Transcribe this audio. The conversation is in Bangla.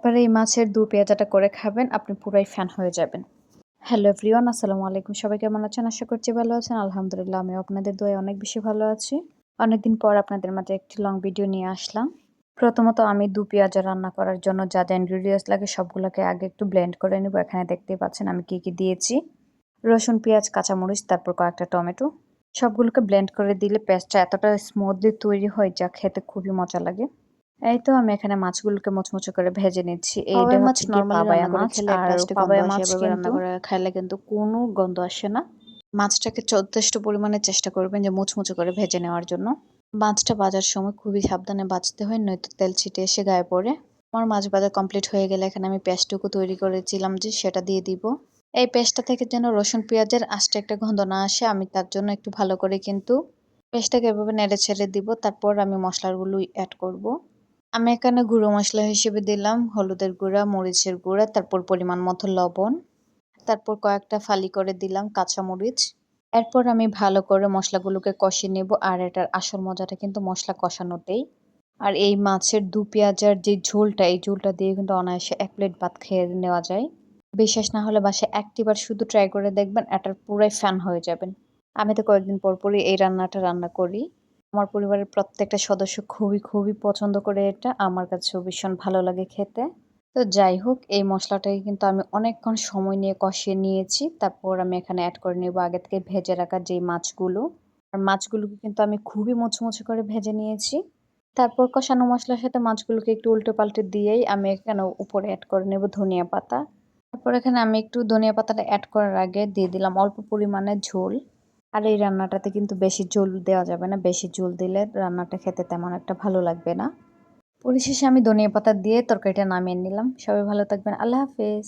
একবার এই মাছের দু পেঁয়াজাটা করে খাবেন, আপনি পুরাই ফ্যান হয়ে যাবেন। হ্যালো এভরিওয়ান, আসসালামু আলাইকুম। সবাই কেমন আছেন? আশা করছি ভালো আছেন। আলহামদুলিল্লাহ, আমিও আপনাদের দোয়ায় অনেক বেশি ভালো আছি। অনেকদিন পর আপনাদের মাঝে একটি লং ভিডিও নিয়ে আসলাম। প্রথমত আমি দু পেঁয়াজা রান্না করার জন্য যা যা ইনগ্রিডিয়েন্টস লাগে সবগুলোকে আগে একটু ব্লেন্ড করে নেব। এখানে দেখতেই পাচ্ছেন আমি কি দিয়েছি। রসুন, পেঁয়াজ, কাঁচামরিচ, তারপর কয়েকটা টমেটো। সবগুলোকে ব্লেন্ড করে দিলে পেস্টটা এতটা স্মুথলি তৈরি হয় যা খেতে খুবই মজা লাগে। এই তো আমি এখানে মাছগুলোকে মুচমুচে করে ভেজে নিচ্ছি। এইটা পাবাই মাছ হচ্ছে কি নরমালি পাবায়া রান্না করে মাছ। খেলে আর একটা আষ্টে গন্ধ পাবায়া আসে, মাছ এভাবে রান্না কিন্তু করে খাইলে কিন্তু কোনো গন্ধ আসে না। মাছটাকে যথেষ্ট পরিমাণে চেষ্টা করবেন যে মুচমুচে করে ভেজে নেওয়ার জন্য। মাছটা ভাজার সময় খুবই সাবধানে ভাজতে হয়, নয়তো তেল ছিটে এসে গায়ে পড়ে। আমার মাছ ভাজা কমপ্লিট হয়ে গেলে এখানে আমি পেস্টটুকু তৈরি করেছিলাম যে সেটা দিয়ে দিব। এই পেস্টটা থেকে যেন রসুন পেঁয়াজের আস্তে একটা গন্ধ না আসে, আমি তার জন্য একটু ভালো করে কিন্তু পেস্টটাকে এভাবে নেড়ে ছেড়ে দিব। তারপর আমি মশলাগুলো অ্যাড করব। আমি এখানে গুঁড়ো মশলা হিসেবে দিলাম হলুদের গুঁড়া, মরিচের গুঁড়া, তারপর পরিমাণ মতো লবণ, তারপর কয়েকটা ফালি করে দিলাম কাঁচামরিচ। এরপর আমি ভালো করে মশলাগুলোকে কষিয়ে নেব। আর এটার আসল মজাটা কিন্তু মশলা কষানোতেই। আর এই মাছের দু পেঁয়াজার যে ঝোলটা, এই ঝোলটা দিয়ে কিন্তু অনায়াসে 1 প্লেট ভাত খেয়ে নেওয়া যায়। বিশ্বাস না হলে বাসায় একটিবার শুধু ট্রাই করে দেখবেন, এটার পুরাই ফ্যান হয়ে যাবেন। আমি তো কয়েকদিন পর পরই এই রান্নাটা রান্না করি। আমার পরিবারের প্রত্যেকটা সদস্য খুবই পছন্দ করে এটা। আমার কাছেও ভীষণ ভালো লাগে খেতে। তো যাই হোক, এই মসলাটাকে কিন্তু আমি অনেকক্ষণ সময় নিয়ে কষিয়ে নিয়েছি। তারপর আমি এখানে এড করে নেব আগে থেকে ভেজে রাখা যেই মাছগুলো। আর মাছগুলোকে কিন্তু আমি খুবই মুচমুচে করে ভেজে নিয়েছি। তারপর কষানো মসলার সাথে মাছগুলোকে একটু উল্টে-পাল্টে দিয়েই আমি এখানে উপরে এড করে নেব ধনিয়া পাতা। তারপর এখানে আমি একটু ধনিয়া পাতাটা এড করার আগে দিয়ে দিলাম অল্প পরিমাণে ঝোল। আর এই রান্নাটাতে কিন্তু বেশি ঝোল দেওয়া যাবে না। বেশি ঝোল দিলে রান্নাটা খেতে তেমন একটা ভালো লাগবে না। পরিশেষে আমি ধনিয়া পাতা দিয়ে তরকারিটা নামিয়ে নিলাম। সবাই ভালো থাকবেন। আল্লাহ হাফেজ।